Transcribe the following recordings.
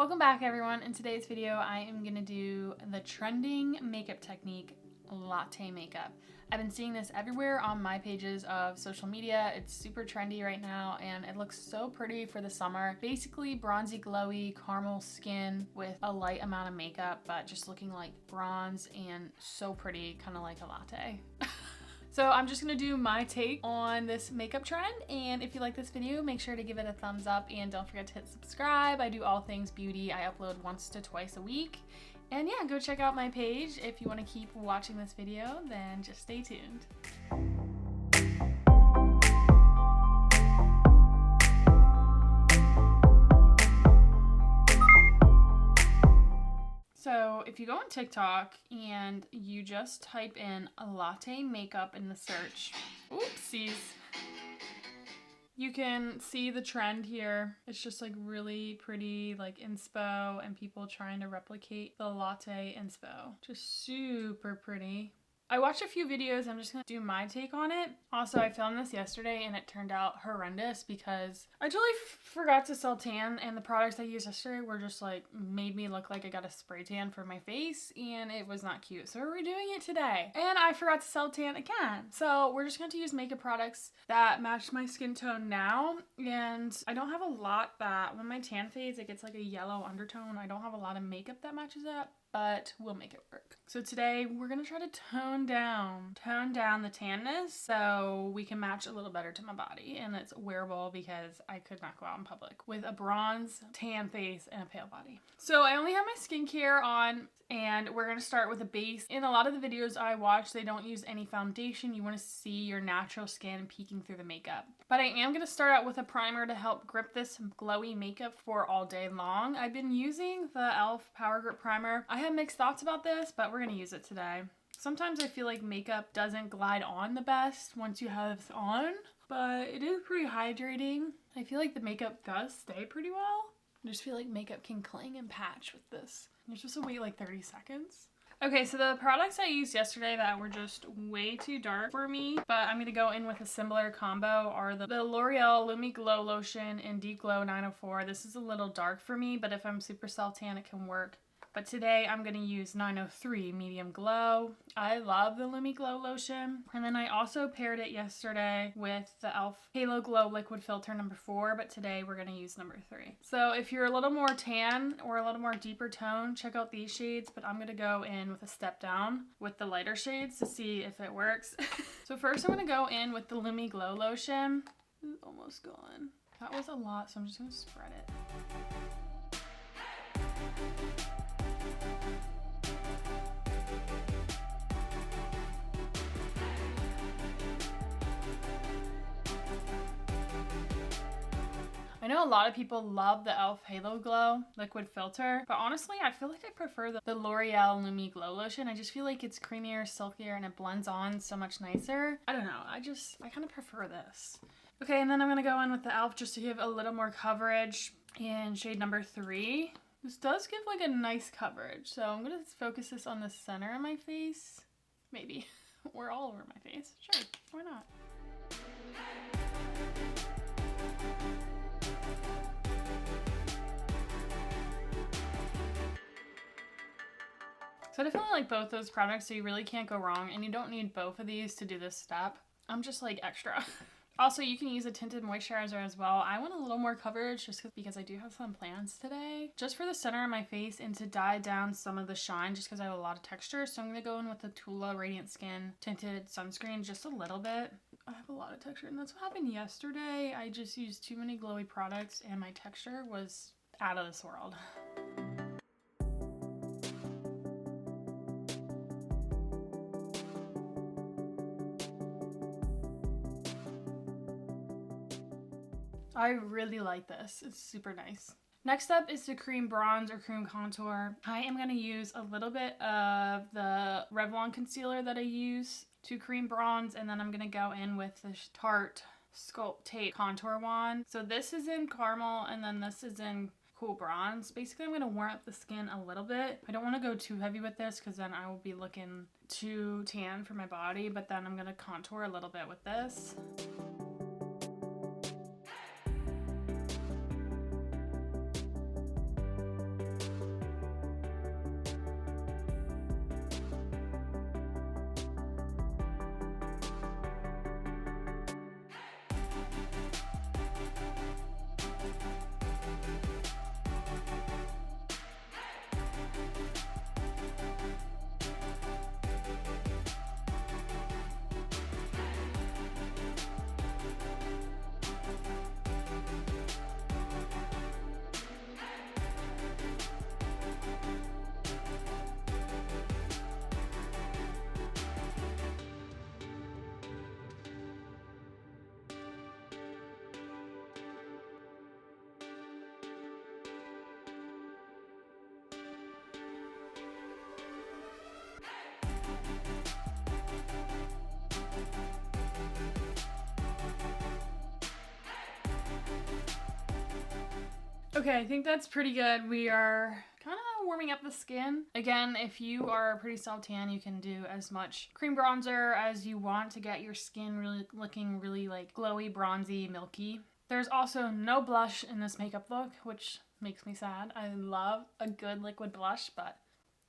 Welcome back everyone. In today's video I am going to do the trending makeup technique, latte makeup. I've been seeing this everywhere on my pages of social media. It's super trendy right now and it looks so pretty for the summer. Basically bronzy glowy caramel skin with a light amount of makeup but just looking like bronze and so pretty, kind of like a latte. So I'm just gonna do my take on this makeup trend, and if you like this video, make sure to give it a thumbs up and don't forget to hit subscribe. I do all things beauty. I upload once to twice a week. And yeah, go check out my page. If you wanna keep watching this video, then just stay tuned. So if you go on TikTok and you just type in a latte makeup in the search, oopsies, you can see the trend here. It's just like really pretty, like inspo, and people trying to replicate the latte inspo. Just super pretty. I watched a few videos. I'm just gonna do my take on it. Also, I filmed this yesterday and it turned out horrendous because I totally forgot to sell tan, and the products I used yesterday were just like made me look like I got a spray tan for my face, and it was not cute. So we're redoing it today, and I forgot to sell tan again. So we're just going to use makeup products that match my skin tone now, and I don't have a lot that when my tan fades it gets like a yellow undertone. I don't have a lot of makeup that matches that, but we'll make it work. So today we're gonna try to tone down the tanness so we can match a little better to my body, and it's wearable because I could not go out in public with a bronze tan face and a pale body. So I only have my skincare on, and we're gonna start with a base. In a lot of the videos I watch, they don't use any foundation. You wanna see your natural skin peeking through the makeup. But I am gonna start out with a primer to help grip this glowy makeup for all day long. I've been using the E.L.F. Power Grip Primer. I have mixed thoughts about this, but we're gonna use it today. Sometimes I feel like makeup doesn't glide on the best once you have this on, but it is pretty hydrating. I feel like the makeup does stay pretty well. I just feel like makeup can cling and patch with this. You're supposed to wait like 30 seconds. Okay, so the products I used yesterday that were just way too dark for me, but I'm going to go in with a similar combo, are the L'Oreal Lumi Glow Lotion in Deep Glow 904. This is a little dark for me, but if I'm super self-tan, it can work. But today I'm going to use 903 Medium Glow. I love the Lumi Glow Lotion. And then I also paired it yesterday with the E.L.F. Halo Glow Liquid Filter number 4, but today we're going to use number 3. So if you're a little more tan or a little more deeper tone, check out these shades, but I'm going to go in with a step down with the lighter shades to see if it works. So first I'm going to go in with the Lumi Glow Lotion. It's almost gone. That was a lot, so I'm just going to spread it. I know a lot of people love the E.L.F. Halo Glow Liquid Filter, but honestly I feel like I prefer the L'Oreal Lumi Glow Lotion. I just feel like it's creamier, silkier, and it blends on so much nicer. I don't know, I kind of prefer this. Okay, and then I'm going to go in with the E.L.F. just to give a little more coverage in shade number 3. This does give like a nice coverage, so I'm going to focus this on the center of my face. Maybe. Or all over my face. Sure, why not? So I definitely like both those products, so you really can't go wrong, and you don't need both of these to do this step. I'm just like extra. Also, you can use a tinted moisturizer as well. I want a little more coverage just because I do have some plans today. Just for the center of my face and to dye down some of the shine just because I have a lot of texture. So I'm going to go in with the Tula Radiant Skin Tinted Sunscreen just a little bit. I have a lot of texture, and that's what happened yesterday. I just used too many glowy products and my texture was out of this world. I really like this. It's super nice. Next up is the cream bronze or cream contour. I am going to use a little bit of the Revlon concealer that I use to cream bronze, and then I'm going to go in with the Tarte Sculpt Tape Contour Wand. So this is in caramel, and then this is in cool bronze. Basically, I'm going to warm up the skin a little bit. I don't want to go too heavy with this because then I will be looking too tan for my body, but then I'm going to contour a little bit with this. Okay, I think that's pretty good. We are kind of warming up the skin. Again, if you are pretty soft tan, you can do as much cream bronzer as you want to get your skin really looking really like glowy, bronzy, milky. There's also no blush in this makeup look, which makes me sad. I love a good liquid blush, but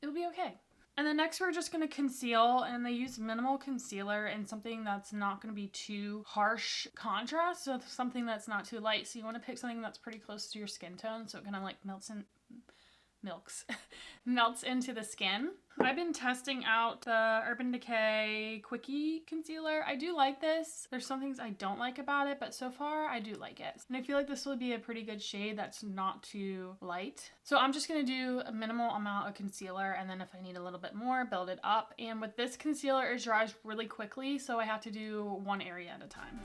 it'll be okay. And then next we're just going to conceal, and they use minimal concealer and something that's not going to be too harsh contrast, so something that's not too light. So you want to pick something that's pretty close to your skin tone so it kind of like melts into the skin. I've been testing out the Urban Decay Quickie concealer. I do like this. There's some things I don't like about it, but so far I do like it. And I feel like this will be a pretty good shade that's not too light. So I'm just going to do a minimal amount of concealer, and then if I need a little bit more, build it up. And with this concealer, it dries really quickly, so I have to do one area at a time.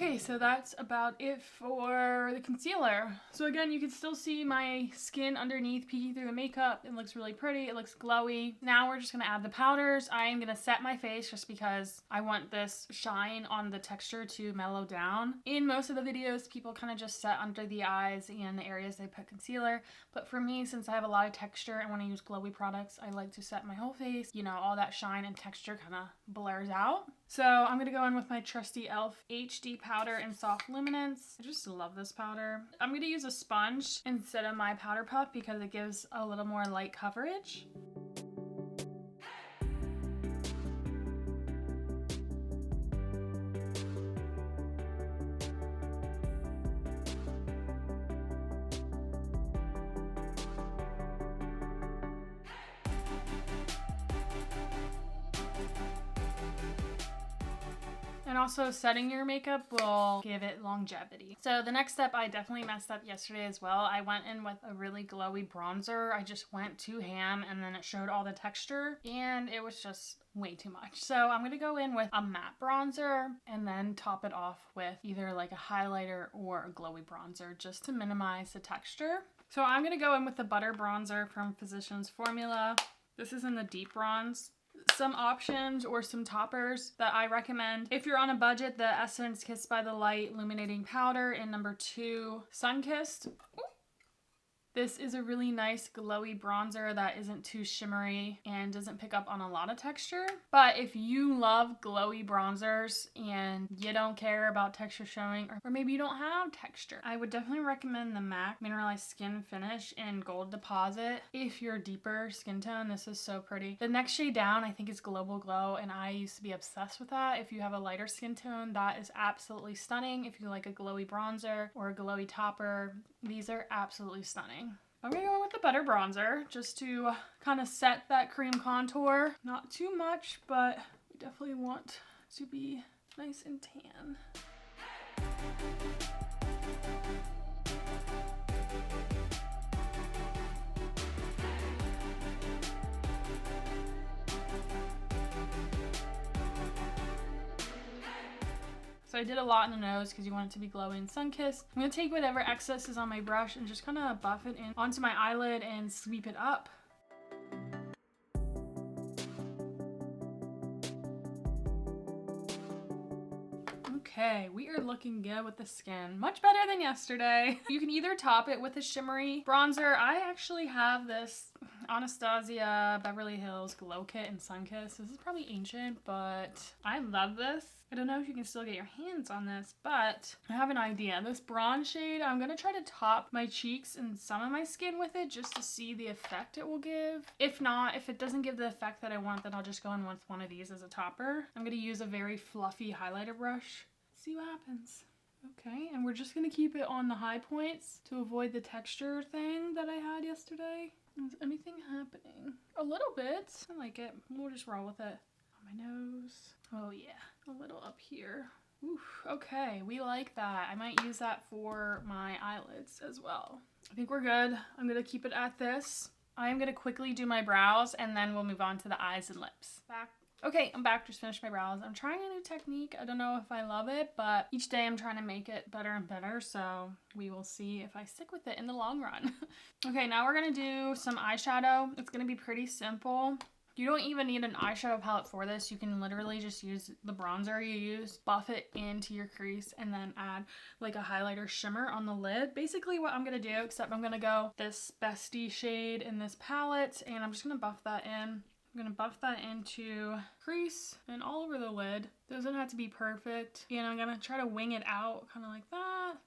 Okay, so that's about it for the concealer. So again, you can still see my skin underneath peeking through the makeup. It looks really pretty. It looks glowy. Now we're just going to add the powders. I am going to set my face just because I want this shine on the texture to mellow down. In most of the videos, people kind of just set under the eyes and the areas they put concealer. But for me, since I have a lot of texture and when I use glowy products, I like to set my whole face. You know, all that shine and texture kind of blurs out. So I'm going to go in with my trusty E.L.F. HD powder in Soft Luminance. I just love this powder. I'm going to use a sponge instead of my powder puff because it gives a little more light coverage. And also setting your makeup will give it longevity. So the next step, I definitely messed up yesterday as well. I went in with a really glowy bronzer. I just went too ham and then it showed all the texture and it was just way too much. So I'm going to go in with a matte bronzer and then top it off with either like a highlighter or a glowy bronzer just to minimize the texture. So I'm going to go in with the Butter Bronzer from Physicians Formula. This is in the deep bronze. Some options or some toppers that I recommend. If you're on a budget, the Essence Kissed by the Light Illuminating Powder in number 2, Sunkissed. This is a really nice glowy bronzer that isn't too shimmery and doesn't pick up on a lot of texture. But if you love glowy bronzers and you don't care about texture showing, or maybe you don't have texture, I would definitely recommend the MAC Mineralize Skinfinish in Gold Deposit. If you're deeper skin tone, this is so pretty. The next shade down I think is Global Glow, and I used to be obsessed with that. If you have a lighter skin tone, that is absolutely stunning. If you like a glowy bronzer or a glowy topper, these are absolutely stunning. I'm going to go in with the Butter Bronzer just to kind of set that cream contour. Not too much, but we definitely want to be nice and tan. So I did a lot in the nose because you want it to be glowy and sun-kissed. I'm going to take whatever excess is on my brush and just kind of buff it in onto my eyelid and sweep it up. Okay, we are looking good with the skin. Much better than yesterday. You can either top it with a shimmery bronzer. I actually have this Anastasia Beverly Hills Glow Kit in Sunkissed. This is probably ancient, but I love this. I don't know if you can still get your hands on this, but I have an idea. This bronze shade, I'm going to try to top my cheeks and some of my skin with it just to see the effect it will give. If not, if it doesn't give the effect that I want, then I'll just go in with one of these as a topper. I'm going to use a very fluffy highlighter brush. See what happens. Okay, and we're just gonna keep it on the high points to avoid the texture thing that I had yesterday. Is anything happening? A little bit. I like it. We'll just roll with it. On my nose. Oh yeah, a little up here. Oof, okay, we like that. I might use that for my eyelids as well. I think we're good. I'm gonna keep it at this. I am gonna quickly do my brows and then we'll move on to the eyes and lips. Back. Okay, I'm back. Just finished my brows. I'm trying a new technique. I don't know if I love it, but each day I'm trying to make it better and better, so we will see if I stick with it in the long run. Okay, now we're gonna do some eyeshadow. It's gonna be pretty simple. You don't even need an eyeshadow palette for this. You can literally just use the bronzer you use, buff it into your crease, and then add like a highlighter shimmer on the lid. Basically what I'm gonna do, except I'm gonna go this Bestie shade in this palette, and I'm just gonna buff that in. I'm gonna buff that into crease and all over the lid. Doesn't have to be perfect. And I'm gonna try to wing it out kind of like that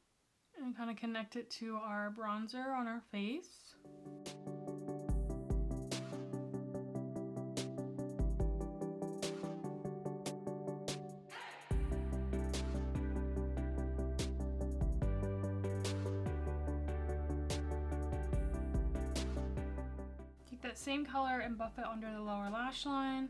and kind of connect it to our bronzer on our face. That same color and buff it under the lower lash line.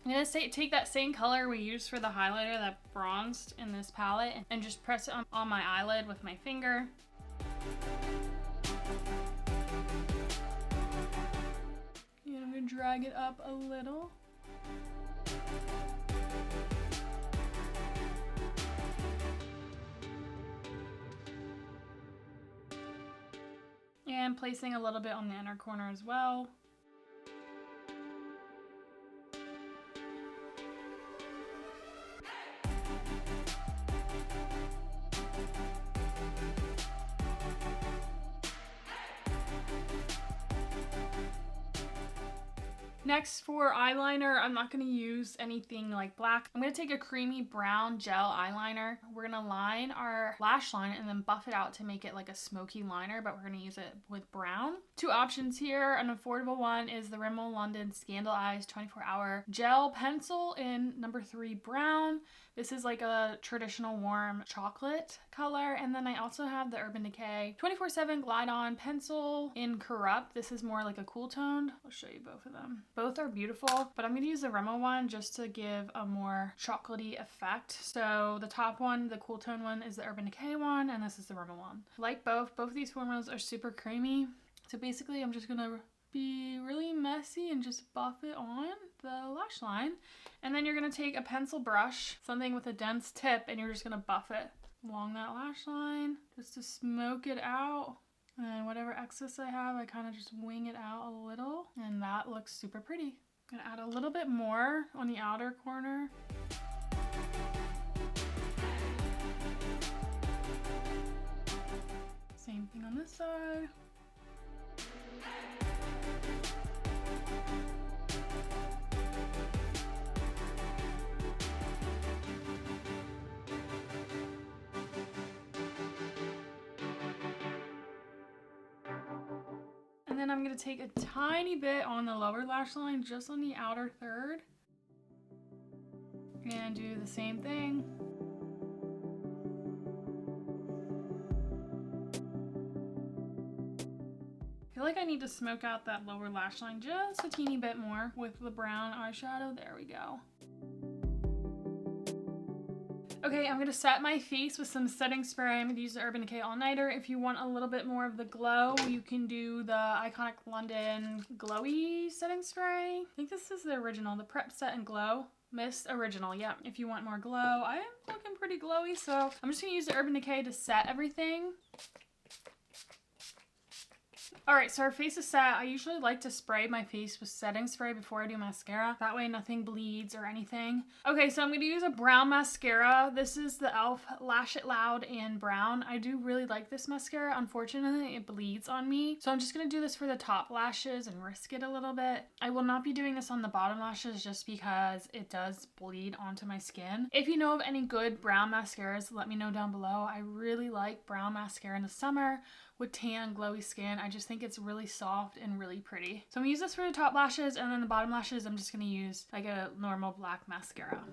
I'm gonna take that same color we used for the highlighter that bronzed in this palette and just press it on my eyelid with my finger. And I'm gonna drag it up a little. And placing a little bit on the inner corner as well. Next for eyeliner, I'm not going to use anything like black. I'm going to take a creamy brown gel eyeliner. We're going to line our lash line and then buff it out to make it like a smoky liner, but we're going to use it with brown. Two options here. An affordable one is the Rimmel London Scandal Eyes 24-hour gel pencil in number 3 brown. This is like a traditional warm chocolate color. And then I also have the Urban Decay 24/7 Glide-On pencil in Corrupt. This is more like a cool toned. I'll show you both of them. Both are beautiful, but I'm going to use the Rimmel one just to give a more chocolatey effect. So the top one, the cool tone one, is the Urban Decay one, and this is the Rimmel one. Like both of these formulas are super creamy. So basically I'm just going to be really messy and just buff it on the lash line. And then you're going to take a pencil brush, something with a dense tip, and you're just going to buff it along that lash line just to smoke it out. And whatever excess I have, I kind of just wing it out a little, and that looks super pretty. I'm gonna add a little bit more on the outer corner. Same thing on this side. And then I'm going to take a tiny bit on the lower lash line, just on the outer third, and do the same thing. I feel like I need to smoke out that lower lash line just a teeny bit more with the brown eyeshadow. There we go. Okay, I'm going to set my face with some setting spray. I'm going to use the Urban Decay All Nighter. If you want a little bit more of the glow, you can do the Iconic London Glowy setting spray. I think this is the original, the Prep Set and Glow Mist Original. Yeah, if you want more glow. I am looking pretty glowy, so I'm just going to use the Urban Decay to set everything. Alright, so our face is set. I usually like to spray my face with setting spray before I do mascara. That way nothing bleeds or anything. Okay, so I'm going to use a brown mascara. This is the E.L.F. Lash It Loud in brown. I do really like this mascara. Unfortunately, it bleeds on me. So I'm just going to do this for the top lashes and risk it a little bit. I will not be doing this on the bottom lashes just because it does bleed onto my skin. If you know of any good brown mascaras, let me know down below. I really like brown mascara in the summer with tan, glowy skin. I just think it's really soft and really pretty. So I'm gonna use this for the top lashes, and then the bottom lashes, I'm just gonna use like a normal black mascara.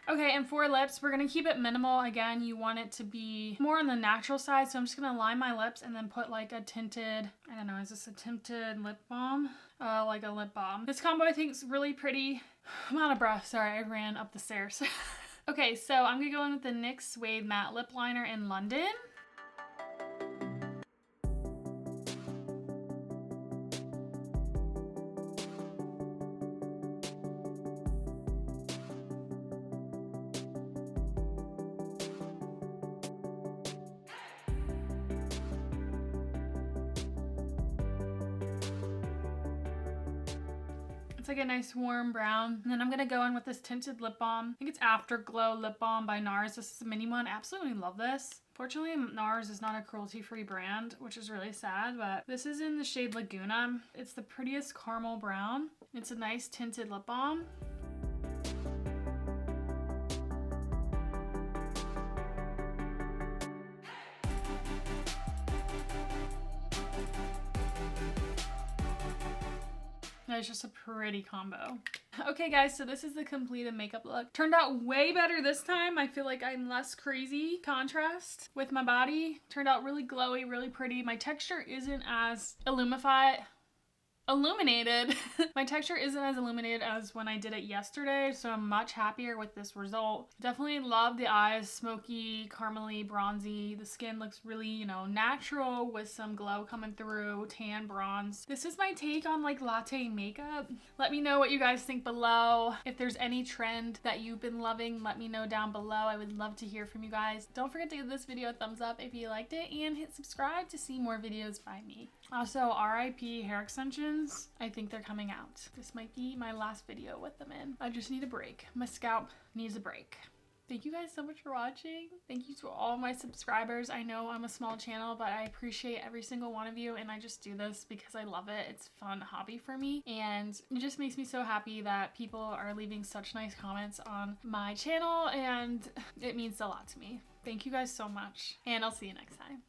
Okay, and for lips, we're gonna keep it minimal. Again, you want it to be more on the natural side, so I'm just gonna line my lips and then put like a tinted, I don't know, is this a tinted lip balm? Like a lip balm. This combo I think is really pretty. I'm out of breath, sorry, I ran up the stairs. Okay, so I'm gonna go in with the NYX Suede Matte Lip Liner in London. It's like a nice warm brown. And then I'm gonna go in with this tinted lip balm. I think it's Afterglow Lip Balm by NARS. This is a mini one. I absolutely love this. Fortunately, NARS is not a cruelty-free brand, which is really sad, but this is in the shade Laguna. It's the prettiest caramel brown. It's a nice tinted lip balm. It's just a pretty combo. Okay guys, so this is the completed makeup look. Turned out way better this time. I feel like I'm less crazy contrast with my body. Turned out really glowy, really pretty. My texture isn't as illuminated. My texture isn't as illuminated as when I did it yesterday, so I'm much happier with this result. Definitely love the eyes, smoky, caramely, bronzy. The skin looks really, you know, natural with some glow coming through, tan, bronze. This is my take on like latte makeup. Let me know what you guys think below. If there's any trend that you've been loving, let me know down below. I would love to hear from you guys. Don't forget to give this video a thumbs up if you liked it, and hit subscribe to see more videos by me. Also, RIP hair extensions. I think they're coming out. This might be my last video with them in. I just need a break. My scalp needs a break. Thank you guys so much for watching. Thank you to all my subscribers. I know I'm a small channel, but I appreciate every single one of you, and I just do this because I love it. It's a fun hobby for me, and it just makes me so happy that people are leaving such nice comments on my channel, and it means a lot to me. Thank you guys so much, and I'll see you next time.